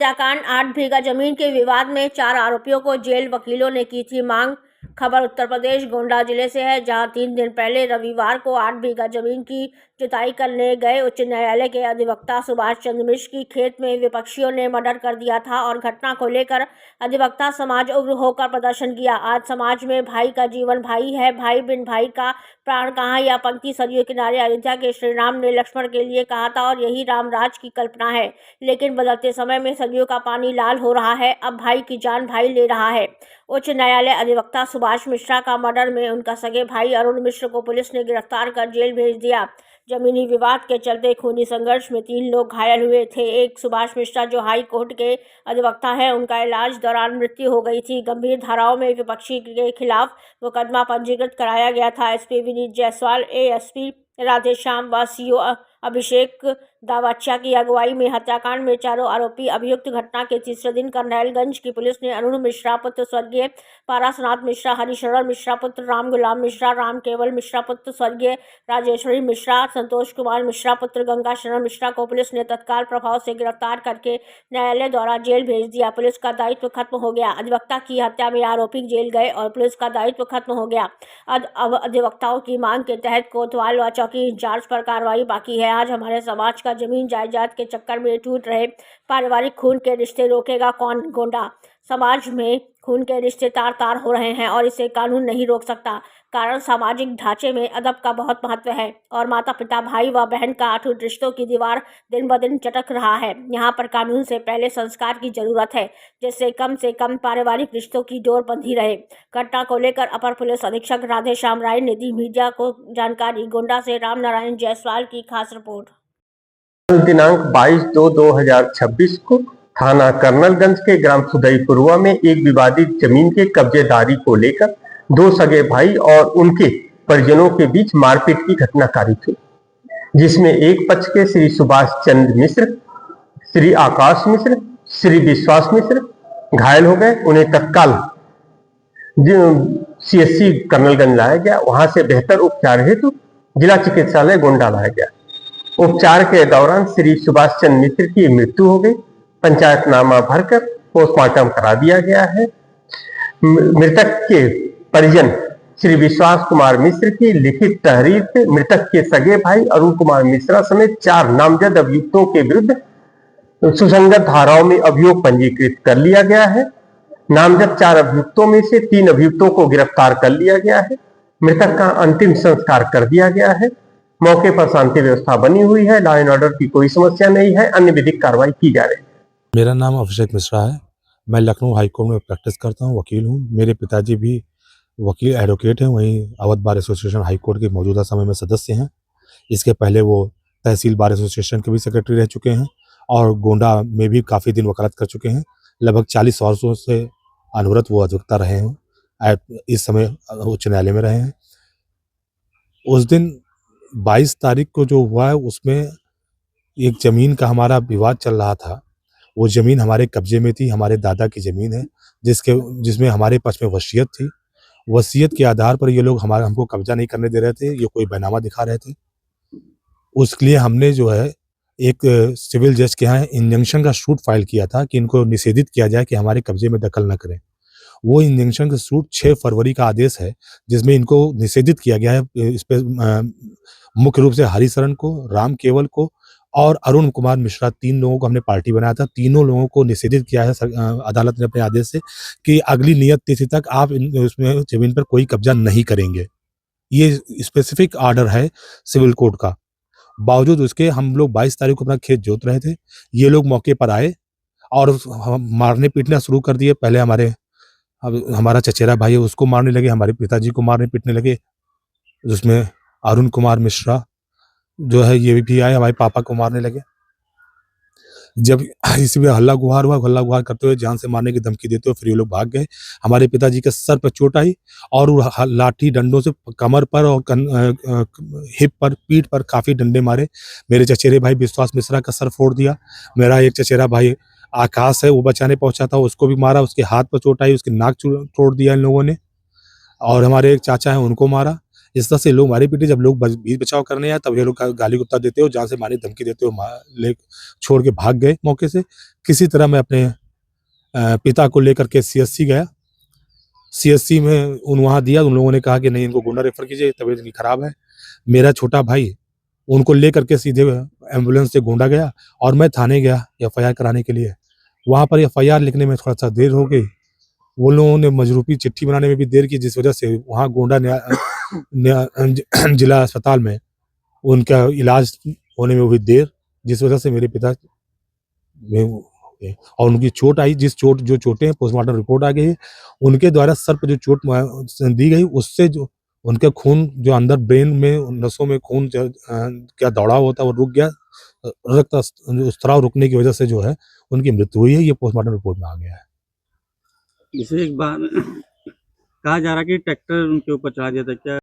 हत्याकांड 8 बीघा जमीन के विवाद में 4 आरोपियों को जेल, वकीलों ने की थी मांग। खबर उत्तर प्रदेश गोंडा जिले से है, जहां 3 दिन पहले रविवार को 8 बीघा जमीन की जुताई करने गए उच्च न्यायालय के अधिवक्ता सुभाष चंद्र मिश्र की खेत में विपक्षियों ने मर्डर कर दिया था और घटना को लेकर अधिवक्ता समाज उग्र होकर प्रदर्शन किया। आज समाज में भाई का जीवन भाई है, भाई बिन भाई का प्राण कहाँ, यह पंक्ति सरयू किनारे अयोध्या के श्री राम ने लक्ष्मण के लिए कहा था और यही रामराज की कल्पना है। लेकिन बदलते समय में सरयू का पानी लाल हो रहा है, अब भाई की जान भाई ले रहा है। उच्च न्यायालय अधिवक्ता सुभाष मिश्रा का मर्डर में उनका सगे भाई अरुण मिश्र को पुलिस ने गिरफ्तार कर जेल भेज दिया। जमीनी विवाद के चलते खूनी संघर्ष में 3 लोग घायल हुए थे। एक सुभाष मिश्रा जो हाई कोर्ट के अधिवक्ता हैं, उनका इलाज दौरान मृत्यु हो गई थी। गंभीर धाराओं में विपक्षी के खिलाफ मुकदमा पंजीकृत कराया गया था। एसपी विनीत जायसवाल, एएसपी राधेश्याम व सीओ अभिषेक दावच्चा की अगुवाई में हत्याकांड में चारों आरोपी अभियुक्त। घटना के तीसरे दिन करनैलगंज की पुलिस ने अरुण मिश्रा पुत्र स्वर्गीय पारासनाथ मिश्रा, हरिशरण मिश्रा पुत्र राम गुलाम मिश्रा, राम केवल मिश्रा पुत्र स्वर्गीय राजेश्वरी मिश्रा, संतोष कुमार मिश्रा पुत्र गंगा शरण मिश्रा को पुलिस ने तत्काल प्रभाव से गिरफ्तार करके न्यायालय द्वारा जेल भेज दिया। पुलिस का दायित्व खत्म हो गया। अधिवक्ता की हत्या में आरोपी जेल गए और पुलिस का दायित्व खत्म हो गया। अब अधिवक्ताओं की मांग के तहत कोतवाल व चौकी इंचार्ज पर कार्रवाई बाकी है। आज हमारे समाज का जमीन जायदाद के चक्कर में टूट रहे पारिवारिक खून के रिश्ते रोकेगा कौन? गोंडा समाज में खून के रिश्ते तार तार हो रहे हैं और इसे कानून नहीं रोक सकता। कारण सामाजिक ढांचे में अदब का बहुत महत्व है और माता पिता, भाई व बहन का अटूट रिश्तों की दीवार दिन ब दिन चटक रहा है। यहाँ पर कानून से पहले संस्कार की जरूरत है, जिससे कम पारिवारिक रिश्तों की डोर बंधी रहे। घटना को लेकर अपर पुलिस अधीक्षक राधेश्याम राय ने दी मीडिया को जानकारी। गोंडा से राम नारायण जायसवाल की खास रिपोर्ट। दिनांक 22/2/2026 को थाना कर्नलगंज के ग्राम सुदईपुरवा में एक विवादित जमीन के कब्जेदारी को लेकर 2 सगे भाई और उनके परिजनों के बीच मारपीट की घटना कारित हुई, जिसमें एक पक्ष के श्री सुभाष चंद्र मिश्र, श्री आकाश मिश्र, श्री विश्वास मिश्र घायल हो गए। उन्हें तत्काल सीएससी कर्नलगंज लाया गया। वहां से बेहतर उपचार हेतु जिला चिकित्सालय गोंडा लाया गया। उपचार के दौरान श्री सुभाष चंद्र मिश्र की मृत्यु हो गई। पंचायतनामा भरकर पोस्टमार्टम करा दिया गया है। मृतक के परिजन श्री विश्वास कुमार मिश्र की लिखित तहरीर से मृतक के सगे भाई अरुण कुमार मिश्रा समेत 4 नामजद अभियुक्तों के विरुद्ध सुसंगत धाराओं में अभियोग पंजीकृत कर लिया गया है। नामजद 4 अभियुक्तों में से 3 अभियुक्तों को गिरफ्तार कर लिया गया है। मृतक का अंतिम संस्कार कर दिया गया है। मौके पर शांति व्यवस्था बनी हुई है। लॉ एंड ऑर्डर की कोई समस्या नहीं है। अन्य विधिक कार्रवाई की जा रही है। मेरा नाम अभिषेक मिश्रा है। मैं लखनऊ हाईकोर्ट में प्रैक्टिस करता हूँ, वकील हूँ। मेरे पिताजी भी वकील एडवोकेट हैं, वहीं अवध बार एसोसिएशन हाईकोर्ट के मौजूदा समय में सदस्य हैं। इसके पहले वो तहसील बार एसोसिएशन के भी सेक्रेटरी रह चुके हैं और गोंडा में भी काफ़ी दिन वकालत कर चुके हैं। लगभग 40 वर्षों से अनवरत वो अधिवक्ता रहे हैं। इस समय उच्च न्यायालय में रहे हैं। उस दिन 22 तारीख को जो हुआ है, उसमें एक ज़मीन का हमारा विवाद चल रहा था। वो ज़मीन हमारे कब्जे में थी, हमारे दादा की ज़मीन है, जिसमें हमारे पक्ष में वसीयत थी। वसीयत के आधार पर ये लोग हमको कब्जा नहीं करने दे रहे थे। ये कोई बैनामा दिखा रहे थे। उसके लिए हमने जो है एक सिविल जज के यहाँ इंजंक्शन का सूट फाइल किया था कि इनको निषेधित किया जाए कि हमारे कब्जे में दखल न करें। वो इंजंक्शन का सूट 6 फरवरी का आदेश है, जिसमें इनको निषेधित किया गया है। इस पर मुख्य रूप से हरिशरण को, राम केवल को और अरुण कुमार मिश्रा 3 लोगों को हमने पार्टी बनाया था। तीनों लोगों को निषेधित किया है अदालत ने अपने आदेश से कि अगली नियत तिथि तक आप उसमें जमीन पर कोई कब्जा नहीं करेंगे। ये स्पेसिफिक ऑर्डर है सिविल कोर्ट का। बावजूद उसके हम लोग 22 तारीख को अपना खेत जोत रहे थे। ये लोग मौके पर आए और मारने पीटना शुरू कर दिए। पहले हमारा चचेरा भाई है, उसको मारने लगे, हमारे पिताजी को मारने पीटने लगे। उसमें अरुण कुमार मिश्रा जो है ये भी आए, हमारे पापा को मारने लगे। जब इसी में हल्ला गुहार करते हुए जान से मारने की धमकी देते हुए फिर ये लोग भाग गए। हमारे पिताजी के सर पर चोट आई और लाठी डंडों से कमर पर और हिप पर, पीठ पर काफ़ी डंडे मारे। मेरे चचेरे भाई विश्वास मिश्रा का सर फोड़ दिया। मेरा एक चचेरा भाई आकाश है, वो बचाने पहुंचा था, उसको भी मारा। उसके हाथ पर चोट आई, उसकी नाक तोड़ दिया इन लोगों ने। और हमारे एक चाचा है, उनको मारा। इस तरह से लोग मारे पीटे, जब लोग बीच बचाव करने आए तब ये लोग गाली गुप्ता देते हो, जान से मारने की धमकी देते हो, ले छोड़ के भाग गए मौके से। किसी तरह मैं अपने पिता को लेकर के सीएससी गया। सीएससी में वहाँ दिया, उन लोगों ने कहा कि नहीं, इनको गोंडा रेफर कीजिए, तबीयत इनकी खराब है। मेरा छोटा भाई उनको लेकर के सीधे एम्बुलेंस से गोंडा गया और मैं थाने गया एफआईआर कराने के लिए। वहाँ पर एफआईआर लिखने में थोड़ा सा देर हो गई, वो लोगों ने मजरूपी चिट्ठी बनाने में भी देर की, जिस वजह से वहाँ गोंडा जिला अस्पताल में उनका इलाज होने में हुई देर, जिस वजह से मेरे पिता और उनकी चोट आई, जो चोटें पोस्टमार्टम रिपोर्ट आ गई है, उनके द्वारा सर पर जो चोट दी गई, उससे जो उनके खून जो अंदर ब्रेन में नसों में खून क्या दौड़ाव होता है वो रुक गया। रक्त स्त्राव रुकने की वजह से जो है उनकी मृत्यु हुई है। ये पोस्टमार्टम रिपोर्ट में आ गया है। इसे एक बार कहा जा रहा है कि ट्रैक्टर उनके ऊपर चढ़ा दिया था, क्या